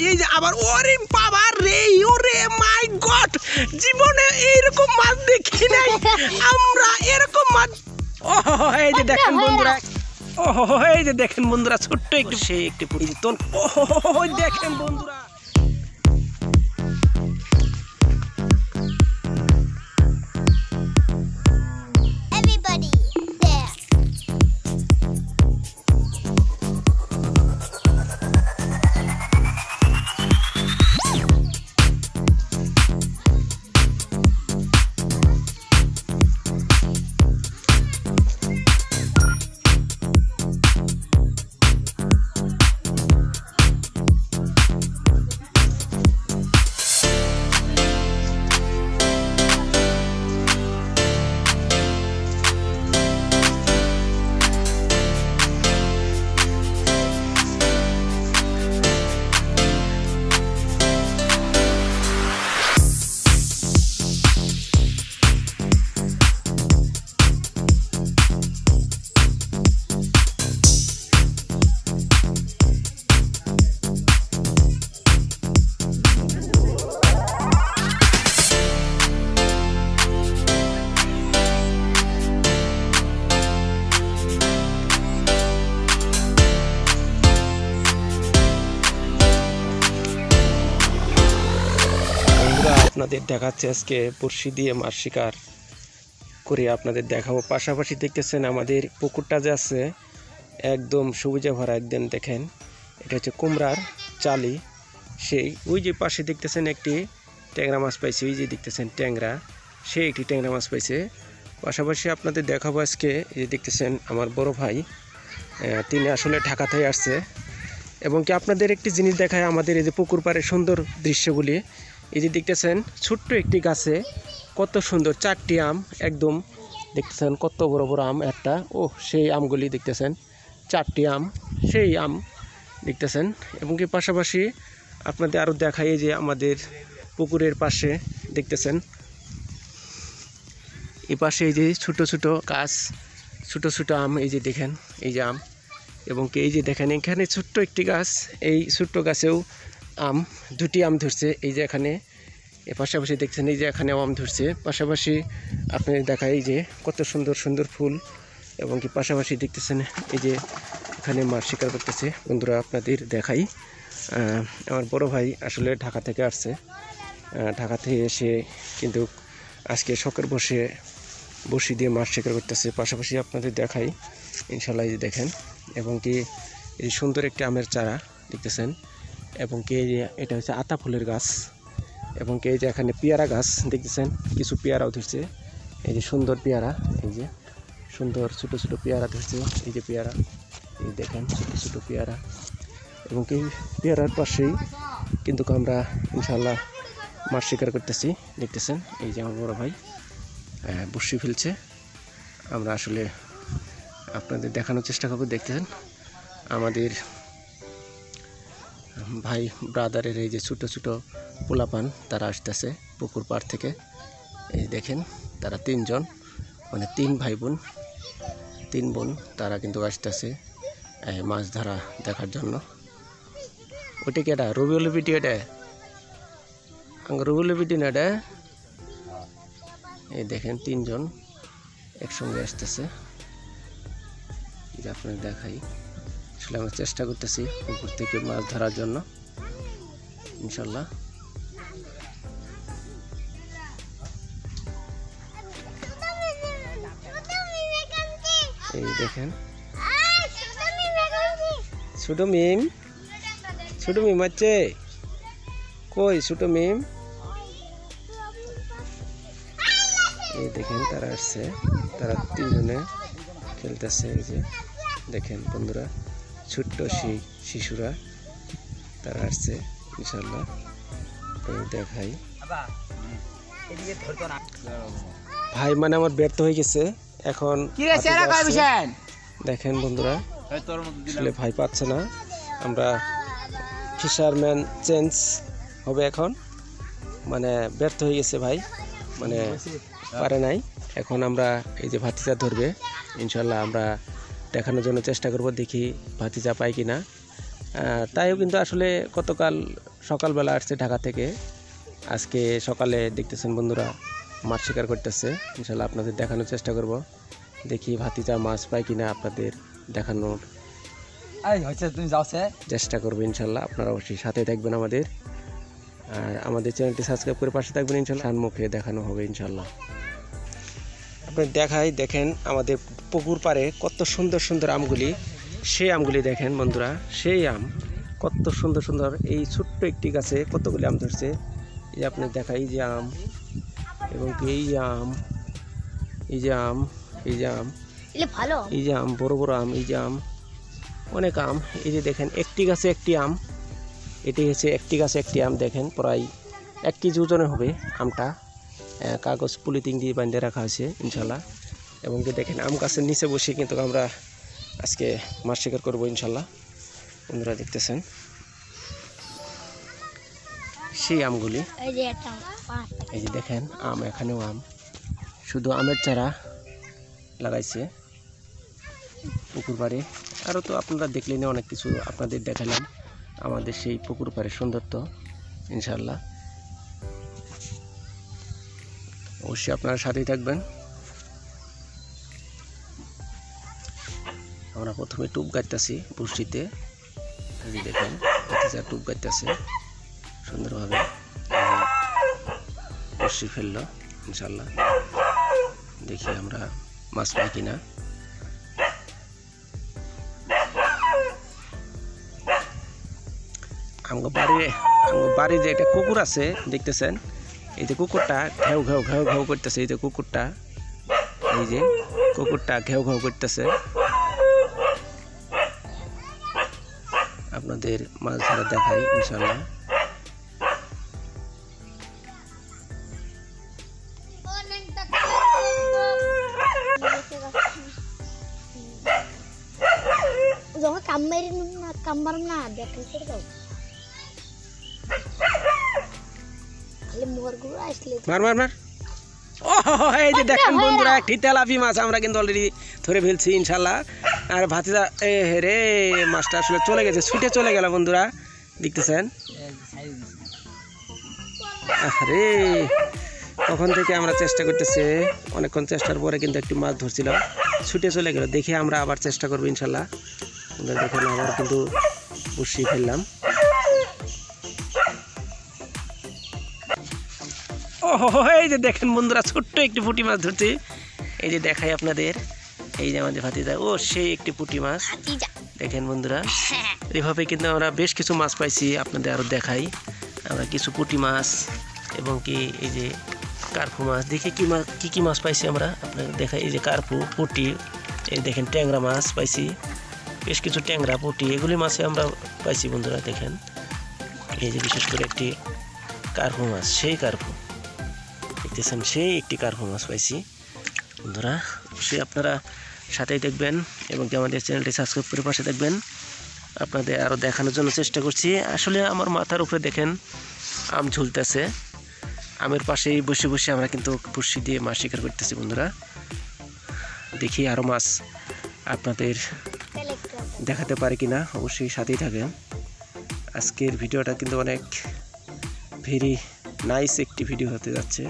এই যে আবার ওরে বাবা রে, ওরে মাই গড, জীবনে এইরকম মাছ দেখি নাই আমরা, এরকম মাছ। এই যে দেখেন বন্ধুরা, এই যে দেখেন বন্ধুরা, ছোট্ট একটু সেই একটি পরিচিতন। দেখেন বন্ধুরা, আপনাদের দেখাচ্ছে আজকে বড়শি দিয়ে মাছ শিকার করে আপনাদের দেখাবো। পাশাপাশি দেখতেছেন আমাদের পুকুরটা যে আছে একদম সবুজে ভরা, একদম দেখেন এটা হচ্ছে কুমড়ার চালি। সেই ওই যে পাশে দেখতেছেন একটি ট্যাংরা মাছ পাইছে, ওই যে দেখতেছেন ট্যাংরা, সেই একটি ট্যাংরা মাছ পাইছে। পাশাপাশি আপনাদের দেখাবো আজকে এই যে দেখতেছেন আমার বড় ভাই, তিনি আসলে ঢাকা থেকে আসছে। এবং কি আপনাদের একটি জিনিস দেখায়, আমাদের এই যে পুকুর পাড়ের সুন্দর দৃশ্যগুলি। এই যে দেখতেছেন ছোট্ট একটি গাছে কত সুন্দর 4টি আম, একদম দেখতেছেন কত বড় বড় আম একটা। সেই আমগুলি দেখতেছেন 4টি আম, সেই আম দেখতেছেন। এবং কি পাশাপাশি আপনাদের আরও দেখাই, যে আমাদের পুকুরের পাশে দেখতেছেন এই পাশে এই যে ছোট ছোট গাছ, ছোট ছোট আম, এই যে দেখেন এই যে আম। এবং কি এই যে দেখেন এখানে ছোট্ট একটি গাছ, এই ছোট্ট গাছেও আম, 2টি আম ধরছে। এই যে এখানে এর পাশাপাশি দেখছেন এই যে এখানে আম ধরছে। পাশাপাশি আপনাদের দেখায় এই যে কত সুন্দর সুন্দর ফুল। এবং কি পাশাপাশি দেখতেছেন এই যে এখানে মাছ শিকার করতেছে। বন্ধুরা আপনাদের দেখাই, আমার বড় ভাই আসলে ঢাকা থেকে আসছে, ঢাকা থেকে এসে কিন্তু আজকে শখের বড়শি দিয়ে মাছ শিকার করতেছে। পাশাপাশি আপনাদের দেখাই ইনশাল্লাহ, এই যে দেখেন। এবং কি এই সুন্দর একটি আমের চারা দেখতেছেন। এবং কি এটা হচ্ছে আতা ফুলের গাছ। এবং কি এই যে এখানে পেয়ারা গাছ দেখতেছেন, কিছু পেয়ারাও ধরছে। এই যে সুন্দর পেয়ারা, এই যে সুন্দর ছোটো ছোটো পেয়ারা ধরছে, এই যে পেয়ারা, এই দেখেন ছোটো ছোটো পেয়ারা। এবং কি পেয়ারার পাশেই কিন্তু আমরা ইনশাল্লাহ মাছ শিকার করতেছি, দেখতেছেন। এই যে আমার বড় ভাই বড়শি ফেলছে, আমরা আসলে আপনাদের দেখানোর চেষ্টা করবো। দেখতেছেন আমাদের ভাই ব্রাদারের এই যে ছোটো ছোটো পোলাপান, তারা আসতেছে পুকুর পাড় থেকে। এই দেখেন তারা 3 জন, মানে 3 ভাই বোন, 3 বোন, তারা কিন্তু আসতেছে মাছ ধরা দেখার জন্য। ওটা কি এটা রবিউলের পিটি? এটা রবিউলের পিটি না এটা? এই দেখেন 3 জন একসঙ্গে আসতেছে। যে আপনাদের দেখাই, আসলে আমরা চেষ্টা করতেছি পুকুর থেকে মাছ ধরার জন্য ইনশাল্লাহ। এই দেখেন ছোট মিম, ছোট মিম আছে কই? ছোট মিম, এই দেখেন তারা আসছে, তারা 3 জনে খেলতেছে। এই যে দেখেন বন্ধুরা, ছোট্ট শিশুরা তারা আসছে ইনশাল্লাহ। এই দেখাই ভাই, মানে আমার ব্যর্থ হয়ে গেছে এখন। দেখেন বন্ধুরা, আসলে ভাই পাচ্ছে না, আমরা ফিশারম্যান চেঞ্জ হবে এখন, মানে ব্যর্থ হয়ে গেছে ভাই, মানে পারে নাই। এখন আমরা এই যে ভাতিজা ধরবে ইনশাল্লাহ, আমরা দেখানোর জন্য চেষ্টা করব, দেখি ভাতিজা পাই কিনা। তাইও কিন্তু আসলে গতকাল সকালবেলা আসছে ঢাকা থেকে, আজকে সকালে দেখতেছেন বন্ধুরা মাছ শিকার করতেছে। ইনশাল্লাহ আপনাদের দেখানোর চেষ্টা করব, দেখি ভাতিজা মাছ পাই কিনা আপনাদের দেখানোর চেষ্টা করবো ইনশাল্লাহ। আপনারা অবশ্যই সাথে থাকবেন আমাদের, আর আমাদের চ্যানেলটি সাবস্ক্রাইব করে পাশে থাকবেন ইনশাল্লাহ। মুখে দেখানো হবে ইনশাল্লাহ। আপনি দেখাই দেখেন আমাদের পুকুর পাড়ে কত সুন্দর সুন্দর আমগুলি, সেই আমগুলি দেখেন বন্ধুরা, সেই আম কত সুন্দর সুন্দর। এই ছোট্ট একটি গাছে কতগুলি আম ধরছে, এই আপনি দেখাই যে আম, এবং এই যে আম, এই যে আম, এই যে আম, এই যে আম, বড় বড় আম, এই যে আম, অনেক আম। এই যে দেখেন একটি গাছে একটি আম, এটি হচ্ছে একটি গাছে একটি আম। দেখেন প্রায় 1 কেজি ওজনের হবে আমটা, কাগজ পলিথিন দিয়ে বাঁধিয়ে রাখা হয়েছে ইনশাল্লাহ। এবং কি দেখেন আম গাছের নিচে বসে কিন্তু আমরা আজকে মাছ শিকার করবো ইনশাল্লাহ। বন্ধুরা দেখতেছেন সেই আমগুলি, এই যে দেখেন আম, এখানেও আম, শুধু আমের চারা লাগাইছে পুকুর পাড়ে। আরও তো আপনারা দেখলেন অনেক কিছু আপনাদের দেখালাম আমাদের সেই পুকুর পাড়ের সৌন্দর্য ইনশাল্লাহ। অবশ্যই আপনারা সাথেই থাকবেন। আমরা প্রথমে টুপ গাইতেছি বৃষ্টিতে, দেখেন টুপ গাইতেছে সুন্দরভাবে, বৃষ্টি ফেললো ইনশাল্লাহ। দেখি আমরা মাছ পাই কিনা। আমার বাড়ির যে একটা কুকুর আছে দেখতেছেন, এই যে কুকুরটা ঘেউ ঘেউ ঘেউ ঘেউ করতেছে, এই যে কুকুরটা, এই যে কুকুরটা ঘেউ ঘেউ করতেছে। আপনাদের মাছ ধরা দেখাই ইনশাল্লাহ। মার মার মার, ও এই যে দেখেন বন্ধুরা একটি তেলাপি মাছ আমরা কিন্তু অলরেডি ধরে ফেলছি ইনশাল্লাহ। আর ভাতিজা রে মাছটা আসলে চলে গেছে, ছুটে চলে গেল বন্ধুরা, দেখতেছেন। আরে তখন থেকে আমরা চেষ্টা করতেছি, অনেকক্ষণ চেষ্টার পরে কিন্তু একটি মাছ ধরছিল, ছুটে চলে গেল। দেখে আমরা আবার চেষ্টা করবো ইনশাল্লাহ। দেখেন আবার কিন্তু বসিয়ে ফেললাম। ও এই যে দেখেন বন্ধুরা ছোট্ট একটি পুঁটি মাছ ধরছি, এই যে দেখাই আপনাদের, এই যে আমাদের ভাতিজা, ও সেই একটি পুঁটি মাছ দেখেন বন্ধুরা। এভাবে কিন্তু আমরা বেশ কিছু মাছ পাইছি, আপনাদের আরও দেখাই। আমরা কিছু পুঁটি মাছ এবং কি এই যে কার্পু মাছ, দেখি কি মাছ কী মাছ পাইছি আমরা আপনাদের দেখাই। এই যে কার্পু, পুঁটি, এই দেখেন ট্যাংরা মাছ পাইছি, বেশ কিছু ট্যাংরা, পুঁটি, এগুলি মাছে আমরা পাইছি বন্ধুরা। দেখেন এই যে বিশেষ করে একটি কার্পু মাছ, সেই কার্পু দেখতেছেন, সেই একটি কার্পু মাছ পাইছি বন্ধুরা। অবশ্যই আপনারা সাথেই দেখবেন এবং কি আমাদের চ্যানেলটি সাবস্ক্রাইব করে পাশে দেখবেন। আপনাদের আরও দেখানোর জন্য চেষ্টা করছি। আসলে আমার মাথার উপরে দেখেন আম ঝুলতেছে, আমের পাশেই বসে বসে আমরা কিন্তু বড়শি দিয়ে মাছ শিকার করতেছি বন্ধুরা। দেখি আরও মাছ আপনাদের দেখাতে পারি কিনা, অবশ্যই সাথেই থাকেন। আজকের ভিডিওটা কিন্তু অনেক ভেরি নাইস একটি ভিডিও হতে যাচ্ছে,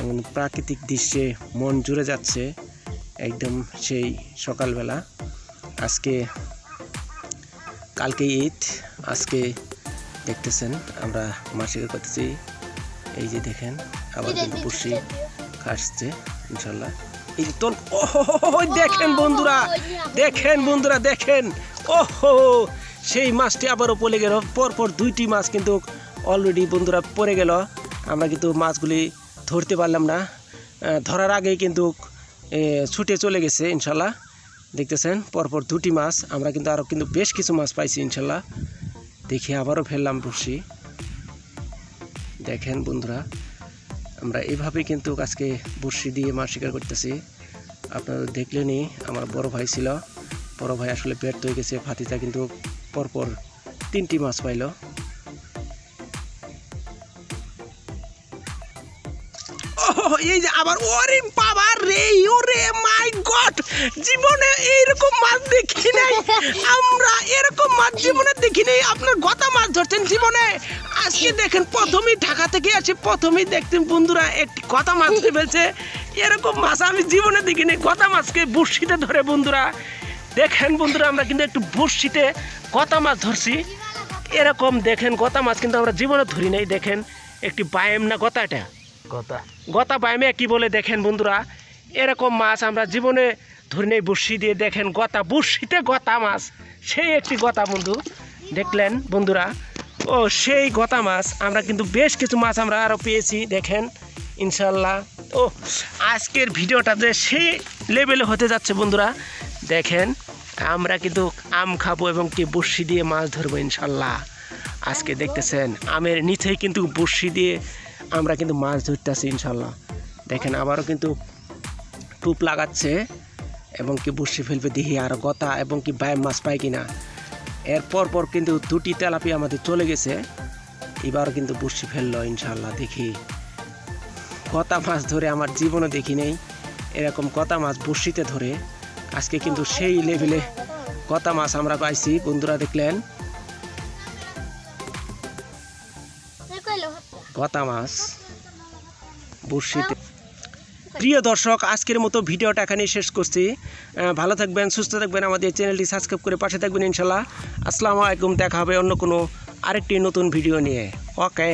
এমন প্রাকৃতিক দৃশ্যে মন জুড়ে যাচ্ছে একদম সেই সকালবেলা। আজকে কালকে ঈদ, আজকে দেখতেছেন আমরা মাছ শিকার করতেছি। এই যে দেখেন আবার কিন্তু বড়শি খাসছে ইনশাল্লাহ। এই যে তোল, ও দেখেন বন্ধুরা, দেখেন বন্ধুরা, দেখেন ওহো সেই মাছটি আবারও পড়ে গেল। পরপর 2টি মাছ কিন্তু অলরেডি বন্ধুরা পড়ে গেল। আমরা কিন্তু মাছগুলি ধরতে পারলাম না, ধরার আগেই কিন্তু ছুটে চলে গেছে ইনশাল্লাহ। দেখতেছেন পরপর 2টি মাছ, আমরা কিন্তু আরও কিন্তু বেশ কিছু মাছ পাইছি ইনশাল্লাহ। দেখি আবারও ফেললাম বড়শি। দেখেন বন্ধুরা আমরা এইভাবেই কিন্তু আজকে বড়শি দিয়ে মাছ শিকার করতেছি। আপনারা দেখলেনই আমার বড় ভাই ছিল, বড় ভাই আসলে ব্যর্থ হয়ে গেছে, ভাতিজা কিন্তু পরপর 3টি মাছ পাইল। এই যে আবার ওরে বাবা রে, ওরে মাই গড, জীবনে এইরকম মাছ দেখি নাই আমরা, এরকম মাছ জীবনে দেখি নাই। আপনার গতা মাছ ধরছেন জীবনে, আজকে দেখেন প্রথমেই ঢাকা থেকে আসি, প্রথমেই দেখতেন বন্ধুরা একটি গতা মাছ ধরে ফেলছে। এরকম মাছ আমি জীবনে দেখিনি, গতা মাছকে বড়শিতে ধরে বন্ধুরা। দেখেন বন্ধুরা, আমরা কিন্তু একটু বড়শিতে গতা মাছ ধরছি। এরকম দেখেন গতা মাছ কিন্তু আমরা জীবনে ধরি নাই। দেখেন একটি বায়াম না গতা, এটা গতা বায়ামে কি বলে দেখেন বন্ধুরা, এরকম মাছ আমরা জীবনে ধরি নাই বড়শি দিয়ে। দেখেন গতা, বড়শিতে গতা মাছ, সেই একটি গতা বন্ধু দেখলেন বন্ধুরা। ও সেই গতা মাছ, আমরা কিন্তু বেশ কিছু মাছ আমরা আরও পেয়েছি দেখেন ইনশাল্লাহ। ও আজকের ভিডিওটা যে সেই লেভেলে হতে যাচ্ছে বন্ধুরা। দেখেন আমরা কিন্তু আম খাবো এবং কি বড়শি দিয়ে মাছ ধরবো ইনশাল্লাহ। আজকে দেখতেছেন আমের নিচেই কিন্তু বড়শি দিয়ে আমরা কিন্তু মাছ ধরতেছি ইনশাল্লাহ। দেখেন আবারও কিন্তু টুপ লাগাচ্ছে এবং কি বড়শি ফেলবে, দেখি আর গতা এবং কি বায়াম মাছ পাই কিনা। এরপর পর কিন্তু দুটি তেলাপিয়া আমাদের চলে গেছে, এবারও কিন্তু বড়শি ফেললো ইনশাল্লাহ। দেখি গতা মাছ ধরে আমার জীবনে দেখি নেই এরকম গতা মাছ বড়শিতে ধরে। আজকে কিন্তু সেই লেভেলে গতা মাছ আমরা পাইছি বন্ধুরা। দেখলেন গতা মাছ বড়শিতে। প্রিয় দর্শক, আজকের মতো ভিডিওটা এখানেই শেষ করছি। ভালো থাকবেন, সুস্থ থাকবেন, আমাদের চ্যানেলটি সাবস্ক্রাইব করে পাশে থাকবেন ইনশাল্লাহ। আসসালামু আলাইকুম, দেখা হবে অন্য কোনো আরেকটি নতুন ভিডিও নিয়ে। ওকে।